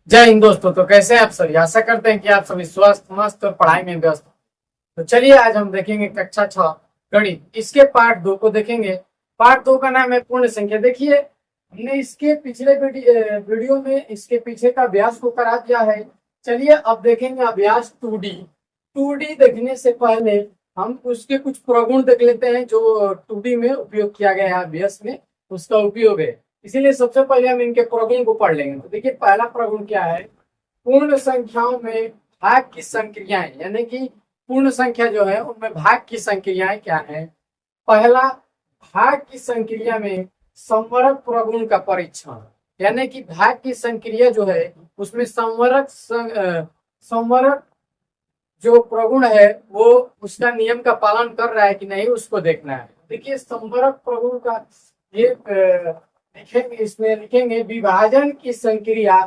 जय हिंद दोस्तों। तो कैसे हैं आप सभी? आशा करते हैं कि आप सभी स्वस्थ मस्त और पढ़ाई में व्यस्त हैं। तो चलिए आज हम देखेंगे कक्षा 6 गणित, इसके पार्ट 2 को देखेंगे। पार्ट 2 का नाम है पूर्ण संख्या। देखिए, हमने इसके पिछले वीडियो में इसके पीछे का अभ्यास को करा दिया है। चलिए अब देखेंगे अभ्यास 2D। 2D देखने से पहले हम उसके कुछ प्रगुण देख लेते हैं जो 2D में उपयोग किया गया है, अभ्यास में उसका उपयोग है। इसीलिए सबसे पहले हम इनके प्रगुण को पढ़ लेंगे। तो देखिए, पहला प्रगुण क्या है? पूर्ण संख्याओं में भाग की संक्रियाएं, यानी कि पूर्ण संख्या जो है उनमें भाग की संक्रियाएं क्या है। पहला, भाग की संक्रिया में संवरक प्रगुण का परीक्षण, यानी कि भाग की संक्रिया जो है उसमें संवरक जो प्रगुण है वो उसका नियम का पालन कर रहा है कि नहीं, उसको देखना है। देखिए, संवरक प्रगुण का ये लिखेंगे, इसमें लिखेंगे विभाजन की संक्रिया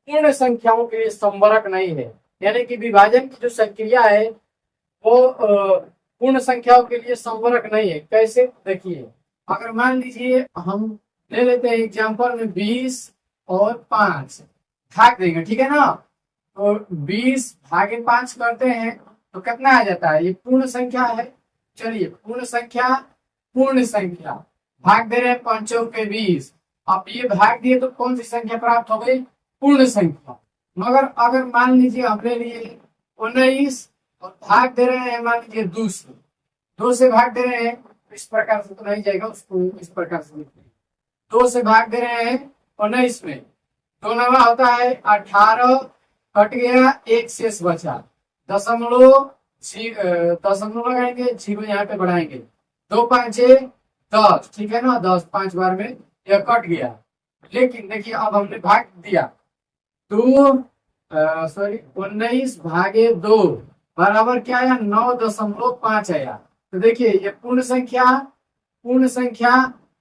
पूर्ण संख्याओं के लिए संवरक नहीं है। यानी कि विभाजन की जो संक्रिया है वो पूर्ण संख्याओं के लिए संवरक नहीं है। कैसे? देखिए, अगर मान लीजिए हम ले लेते हैं एग्जांपल में 20 और 5 भाग देंगे, ठीक है ना। तो 20 भागे 5 करते हैं तो कितना आ जाता है? ये पूर्ण संख्या है। चलिए, पूर्ण संख्या भाग दे रहे हैं 5 पे 20। अब ये भाग दिए तो कौन सी संख्या प्राप्त हो गई? पूर्ण संख्या। मगर अगर मान लीजिए हमने लिए 19 और भाग दे रहे हैं मान लीजिए 2 से भाग दे रहे हैं, इस प्रकार से तो नहीं जाएगा, उसको इस प्रकार से लिखते हैं। 2 से भाग दे रहे हैं 19 में, 2 नवा होता है 18, कट गया, 1 शेष बचा, दशमलव लगाएंगे, 0 यहाँ पे बढ़ाएंगे, 2 5 10, ठीक है ना। 10 5 बार में यह कट गया। लेकिन देखिए, अब हमने भाग दिया तो 19 भागे 2 बराबर क्या आया? 9.5 आया। तो देखिए, ये पूर्ण संख्या,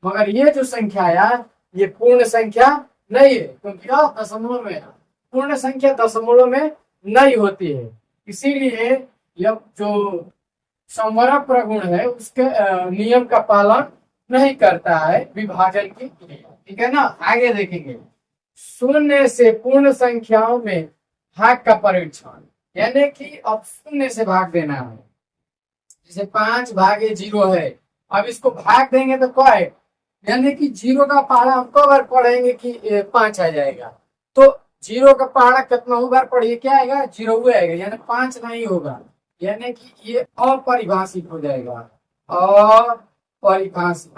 मगर ये जो संख्या आया ये पूर्ण संख्या नहीं है, क्योंकि यह दशमलव में है। पूर्ण संख्या दशमलव में नहीं होती है, इसीलिए यह जो संवरक प्रगुण है उसके नियम का पालन नहीं करता है विभाजन की क्रिया, ठीक है ना। आगे देखेंगे, शून्य से पूर्ण संख्याओं में भाग का परीक्षण, यानी कि अब शून्य से भाग देना है। जैसे 5 भागे 0 है, अब इसको भाग देंगे तो क्या है? यानी कि 0 का पहाड़ा हम कब बार पढ़ेंगे कि 5 आ जाएगा। तो 0 का पहाड़ा कितना बार पढ़िए, क्या आएगा? 0 आएगा, यानी 5 नहीं होगा। यानी कि ये अपरिभाषित हो जाएगा, अपरिभाषित,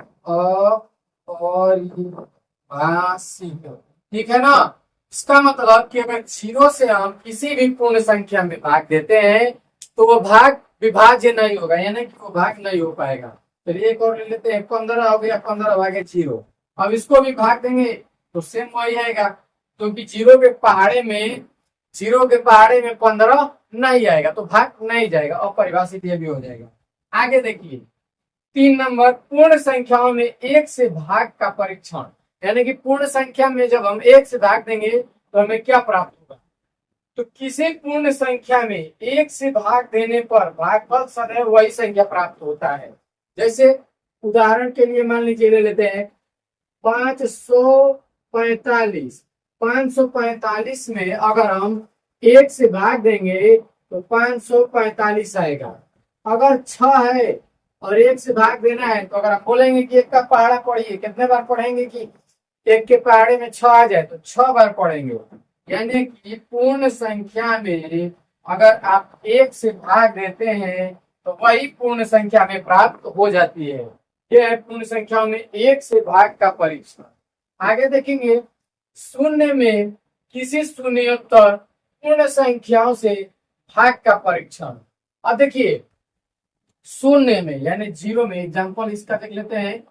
ठीक है ना। इसका मतलब कि अगर 0 से हम किसी भी पूर्ण संख्या में भाग देते हैं तो वो भाग विभाज्य नहीं होगा, यानी कि वो भाग नहीं हो पाएगा। चलिए एक और ले लेते हैं, 15 हो गया, 15 भागे 0। अब इसको भी भाग देंगे तो सेम वही आएगा, क्योंकि 0 के पहाड़े में 15 नहीं आएगा, तो भाग नहीं जाएगा, अपरिभाषित ये भी हो जाएगा। आगे देखिए, 3 नंबर, पूर्ण संख्याओं में 1 से भाग का परीक्षण, यानी कि पूर्ण संख्या में जब हम 1 से भाग देंगे तो हमें क्या प्राप्त होगा? तो किसी पूर्ण संख्या में 1 से भाग देने पर भागफल सदैव वही संख्या प्राप्त होता है। जैसे उदाहरण के लिए मान लीजिए ले लेते हैं 545। 545 में अगर हम 1 से भाग देंगे तो 545 आएगा। अगर 6 है और 1 से भाग देना है तो अगर आप बोलेंगे कि 1 का पहाड़ा पढ़िए, कितने बार पढ़ेंगे कि 1 के पहाड़े में 6 आ जाए? तो 6 बार पढ़ेंगे। यानी कि पूर्ण संख्या में अगर आप 1 से भाग देते हैं तो वही पूर्ण संख्या में प्राप्त हो जाती है। यह है पूर्ण संख्या में 1 से भाग का परीक्षण। आगे देखेंगे, शून्य में किसी शून्योत्तर पूर्ण संख्याओं से भाग का परीक्षण। अब देखिए, शून्य में यानी 0 में, एग्जांपल इसका देख लेते हैं,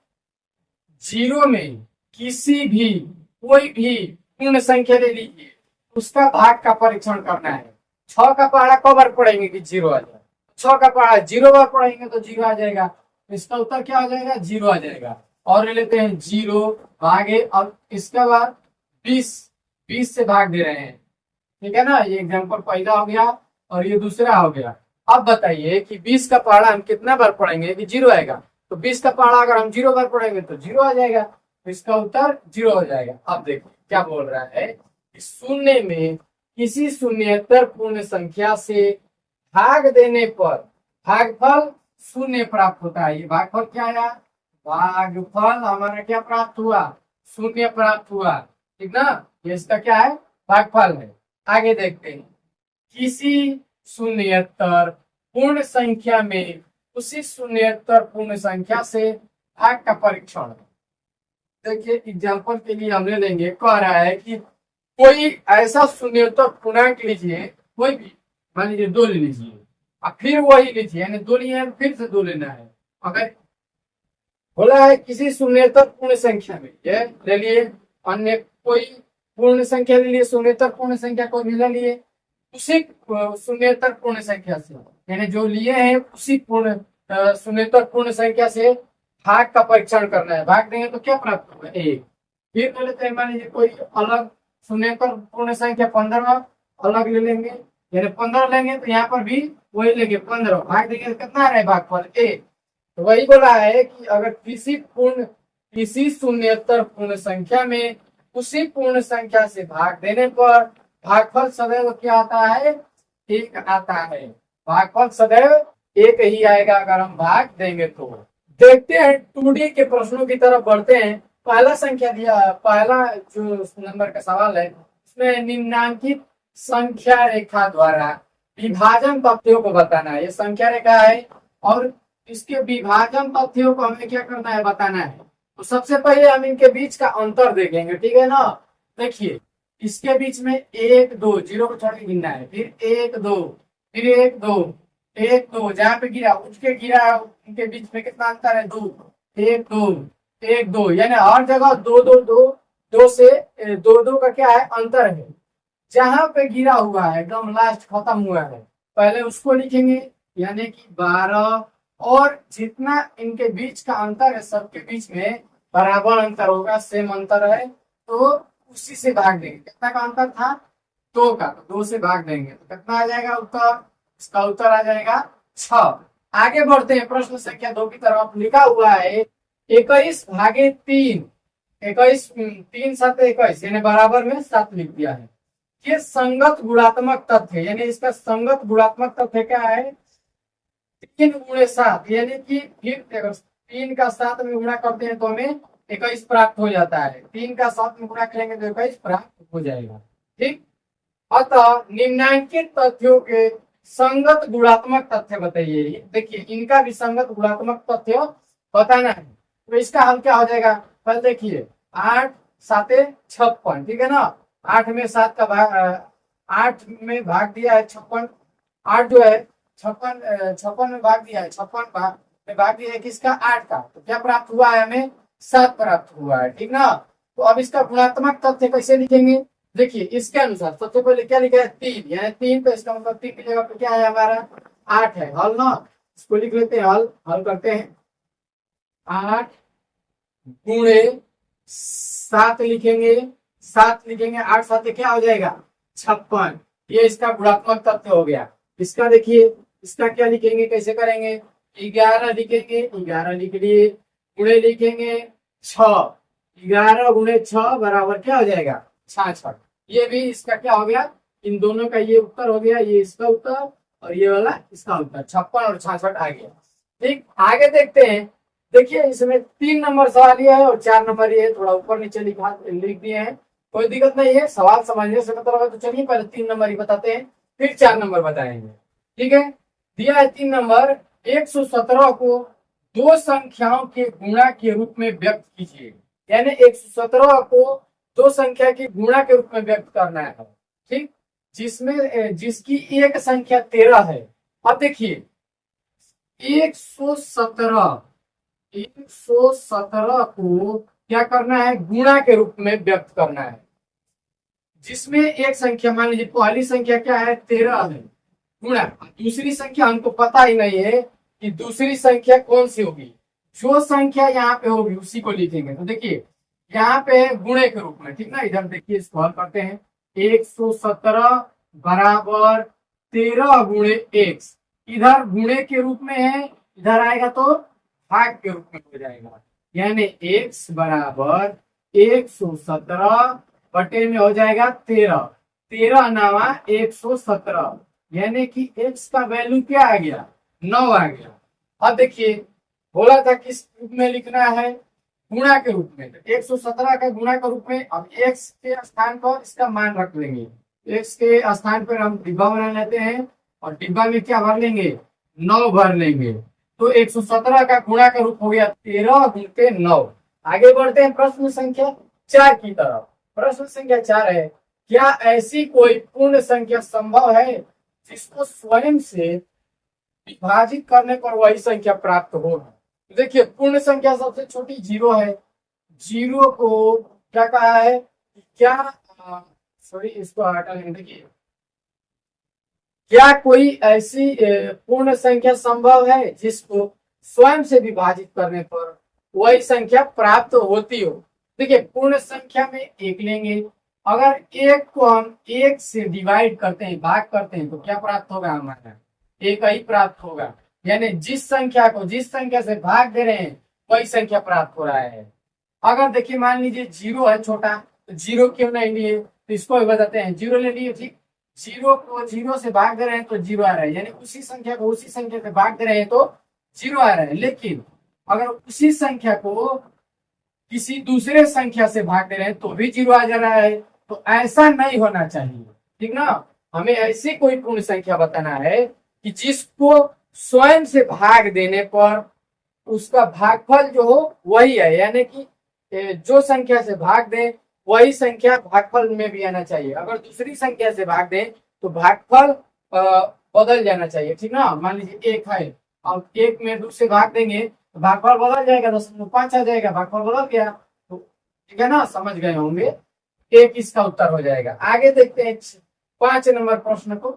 0 में किसी भी कोई भी पूर्ण संख्या ले लीजिए, उसका भाग का परीक्षण करना है। 6 का पहाड़ा कब बार पढ़ेंगे कि 0 आ जाए? 6 का पहाड़ा 0 बार पढ़ेंगे तो 0 आ जाएगा। इसका उत्तर क्या आ जाएगा? 0 आ जाएगा। और ले लेते हैं 0 भागे, अब इसका बाद 20 से भाग दे रहे हैं, ठीक है ना। ये एग्जाम्पल पहला हो गया और ये दूसरा हो गया। अब बताइए कि 20 का पहाड़ा हम कितना बार पढ़ेंगे कि 0 आएगा? तो 20 का पहाड़ा अगर हम 0 बार पढ़ेंगे तो 0 आ जाएगा, तो इसका उत्तर 0 हो जाएगा। अब देखिए क्या बोल रहा है शून्य में किसी शून्येतर पूर्ण संख्या से भाग देने पर भागफल शून्य प्राप्त होता है। ये भागफल क्या आया, भागफल हमारा क्या प्राप्त हुआ, शून्य प्राप्त हुआ, ठीक ना। ये इसका क्या है, भागफल है। आगे देखते हैं, किसी शून्येतर पूर्ण संख्या में उसी शून्येतर पूर्ण संख्या से भाग का परीक्षण। देखिए एग्जाम्पल के लिए हमने लेंगे, कह रहा है कि कोई ऐसा शून्येतर पूर्णांक लीजिए, कोई भी मान लीजिए 2 ले लीजिए और फिर वही लीजिए, यानी 2 लिए फिर से 2 लेना है। अगर बोला है किसी शून्येतर पूर्ण संख्या में, ये ले लिए, अन्य कोई पूर्ण संख्या ले लिए, शून्येतर पूर्ण संख्या कोई भी ले लिए, उसी शून्येतर पूर्ण संख्या से, यानी जो लिए हैं उसी पूर्ण शून्येतर पूर्ण संख्या से भाग का परीक्षण करना है। भाग देंगे तो क्या प्राप्त होगा, 1। फिर ले लेते हैं, मान लीजिए कोई अलग शून्येतर पूर्ण संख्या 15 अलग ले लेंगे, यानी 15 लेंगे तो यहाँ पर भी वही लेंगे 15, भाग देंगे तो कितना रहे भागफल 1। तो वही बोला है कि अगर किसी शून्येतर पूर्ण संख्या में उसी पूर्ण संख्या से भाग देने पर भागफल सदैव क्या आता है, 1 आता है। भागफल सदैव 1 ही आएगा अगर हम भाग देंगे तो। देखते हैं 2D के प्रश्नों की तरफ बढ़ते हैं। पहला संख्या दिया, पहला जो नंबर का सवाल है उसमें निम्नांकित संख्या रेखा द्वारा विभाजन तथ्यों को बताना है। ये संख्या रेखा है और इसके विभाजन तथ्यों को हमें क्या करना है, बताना है। तो सबसे पहले हम इनके बीच का अंतर देखेंगे, ठीक है ना। देखिए इसके बीच में 1 2 0 को छोड़ के गिनना है, फिर 1 2, फिर 1 2 1 2, जहाँ पे गिरा उठ के गिरा, उनके बीच में कितना अंतर है, 2 1 2 1 2, यानी हर जगह 2 2 2 2 से 2 2 का क्या है, अंतर है। जहां पे गिरा हुआ है एकदम लास्ट खत्म हुआ है, पहले उसको लिखेंगे, यानी कि 12, और जितना इनके बीच का अंतर है सबके बीच में बराबर अंतर होगा, सेम अंतर है, तो उसी से भाग देंगे। कितना का अंतर था, 2 का, तो 2 से भाग देंगे तो कितना आ जाएगा उत्तर, इसका उत्तर आ जाएगा 6। आगे बढ़ते हैं, प्रश्न संख्या 2 की तरफ। लिखा हुआ है 21 भागे 3, 21 3 7 21, यानी बराबर में 7 लिख दिया है। ये संगत गुणात्मक तथ्य, यानी इसका संगत गुणात्मक तथ्य क्या है, 3 गुणे 7, यानी कि फिर अगर 3 का 7 में गुणा करते हैं तो हमें 21 प्राप्त हो जाता है। 3 का 7 में गुणा करेंगे तो 21 प्राप्त हो जाएगा, ठीक। अतः निम्नांकित तथ्यों के संगत गुणात्मक तथ्य बताइए। देखिए इनका भी संगत गुणात्मक तथ्य बताना है, तो इसका हल क्या हो जाएगा, पहले देखिए 8 7 56, ठीक है ना। 8 में 7 का भाग 8 में भाग दिया है 56, 8 जो है 56 में भाग दिया है, 56 में भाग दिया है किसका, 8 का, तो क्या प्राप्त हुआ है, हमें 7 प्राप्त हुआ है, ठीक ना। तो अब इसका गुणात्मक तथ्य कैसे लिखेंगे, देखिए इसके अनुसार सबसे पहले क्या लिखा है, 3, यानी 3, तो इसका मतलब 3 की जगह पे क्या है हमारा 8 है, हल ना। इसको लिख लेते हैं, हल करते हैं। 8 गुणे 7 लिखेंगे, 7 लिखेंगे, 8 7 क्या हो जाएगा 56, ये इसका गुणात्मक तथ्य हो गया। इसका देखिए, इसका क्या लिखेंगे, कैसे करेंगे, 11 लिखेंगे, 11 लिख लिए, गुणे लिखेंगे 6, 11 गुणे 6 बराबर क्या हो जाएगा 66। ये भी इसका क्या हो गया, इन दोनों का ये उत्तर हो गया, ये इसका उत्तर और ये वाला इसका उत्तर, 56 और 66 आ गया, ठीक। आगे देखते हैं। देखिए इसमें 3 नंबर सवाल ये है और 4 नंबर ये है, थोड़ा ऊपर नीचे लिख दिए हैं, कोई दिक्कत नहीं है, सवाल समझने से मतलब है। तो चलिए पहले 3 नंबर ही बताते हैं, फिर 4 नंबर बताएंगे, ठीक है। दिया है 3 नंबर, 117 को 2 संख्याओं के गुणा के रूप में व्यक्त कीजिए, यानी 117 को 2 संख्या की गुणा के रूप में व्यक्त करना है, ठीक। जिसकी एक संख्या 13 है। अब देखिए 117 को क्या करना है, गुणा के रूप में व्यक्त करना है, जिसमें एक संख्या, मान लीजिए पहली संख्या क्या है 13 है, गुणा दूसरी संख्या हमको पता ही नहीं है कि दूसरी संख्या कौन सी होगी, जो संख्या यहाँ पे होगी उसी को लिखेंगे। तो देखिए यहाँ पे है गुणे के रूप में, ठीक ना। इधर देखिए इसको हल करते हैं, 117 बराबर 13 गुणे x, इधर गुणे के रूप में है, इधर आएगा तो भाग के रूप में हो जाएगा, यानी x बराबर 117 बटे में हो जाएगा 13, 13 नवा 117, यानी कि x का वैल्यू क्या आ गया, 9 आ गया। अब देखिए बोला था किस रूप में लिखना है, गुणा के रूप में, 117 का गुणा के रूप में। अब x के स्थान पर इसका मान रख लेंगे, x के स्थान पर हम डिब्बा बना लेते हैं और डिब्बा में क्या भर लेंगे, 9 भर लेंगे। तो 117 का गुणा का रूप हो गया 13 गुणके 9। आगे बढ़ते हैं प्रश्न संख्या 4 की तरफ। प्रश्न संख्या 4 है, क्या ऐसी कोई पूर्ण संख्या संभव है जिसको स्वयं से विभाजित करने पर वही संख्या प्राप्त हो। देखिए पूर्ण संख्या सबसे छोटी 0 है, 0 को क्या कहा है, क्या सॉरी इसको हटा लेंगे। देखिए क्या कोई ऐसी पूर्ण संख्या संभव है जिसको स्वयं से विभाजित करने पर वही संख्या प्राप्त होती हो। देखिए पूर्ण संख्या में एक लेंगे, अगर एक को हम एक से डिवाइड करते हैं, भाग करते हैं, तो क्या प्राप्त होगा, हमारा एक ही प्राप्त होगा। यानी जिस संख्या को जिस संख्या से भाग दे रहे हैं वही संख्या प्राप्त हो रहा है। अगर देखिए मान लीजिए 0 है छोटा, तो 0 क्यों नहीं लिए, तो इसको भी बताते हैं, 0 ले लिए, ठीक, 0 को 0 से भाग दे रहे हैं तो 0 आ रहा है, यानी उसी संख्या को उसी संख्या से भाग दे रहे हैं तो 0 आ रहा है। लेकिन अगर उसी संख्या को किसी दूसरे संख्या से भाग दे रहे हैं तो भी 0 आ जा रहा है। तो ऐसा नहीं होना चाहिए, ठीक ना। हमें ऐसी कोई पूर्ण संख्या बताना है कि जिसको स्वयं से भाग देने पर उसका भागफल जो हो वही है, यानी कि जो संख्या से भाग दे वही संख्या भागफल में भी आना चाहिए। अगर दूसरी संख्या से भाग दे तो भागफल बदल जाना चाहिए, ठीक ना। मान लीजिए 1 है, अब 1 में 2 से भाग देंगे तो भागफल बदल जाएगा, 10.5 आ जाएगा, भागफल बदल गया। तो ठीक है ना, समझ गए होंगे, 1 इसका उत्तर हो जाएगा। आगे देखते हैं 5 नंबर प्रश्न को।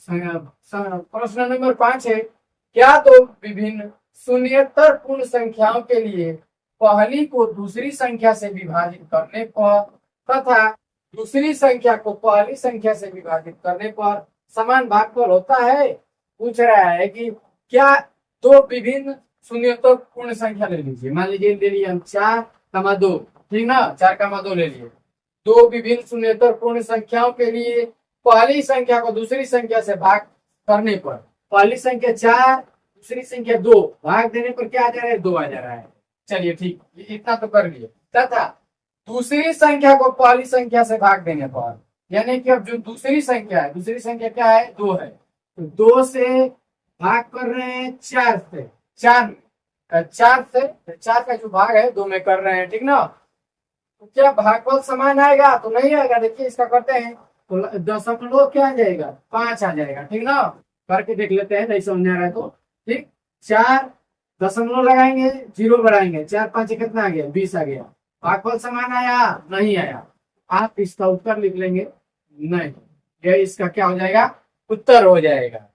प्रश्न नंबर 5 है, क्या दो विभिन्न शून्येतर पूर्ण संख्याओं के लिए पहली को दूसरी संख्या से विभाजित करने पर तथा दूसरी संख्या को पहली संख्या से विभाजित करने पर समान भागफल होता है। पूछ रहा है कि क्या दो विभिन्न शून्येतर पूर्ण संख्या ले लीजिए, मान लीजिए ले लिए हम 4,2, ठीक ना, 4,2 ले लिए। दो विभिन्न शून्येतर पूर्ण संख्याओं के लिए पहली संख्या को दूसरी संख्या से भाग करने पर, पहली संख्या 4 दूसरी संख्या 2, भाग देने पर क्या आ जा रहा है, 2 आ जा रहा है। चलिए ठीक, इतना तो कर लिए। तथा दूसरी संख्या को पहली संख्या से भाग देने पर, यानी कि अब जो दूसरी संख्या है, दूसरी संख्या क्या है, 2 है, तो 2 से भाग कर रहे हैं 4 से, 4 से 4 का जो भाग है 2 में कर रहे हैं, ठीक ना। तो क्या भागफल समान आएगा, तो नहीं आएगा। देखिए इसका करते हैं तो दशमलव क्या आ जाएगा, 5 आ जाएगा, ठीक ना। करके देख लेते हैं, नहीं समझ आ रहा है तो ठीक। 4 दशमलव लगाएंगे, 0 बढ़ाएंगे, 4 5 कितना आ गया, 20 आ गया। भागफल समान आया, नहीं आया। आप इसका उत्तर लिख लेंगे, नहीं, ये इसका क्या हो जाएगा, उत्तर हो जाएगा।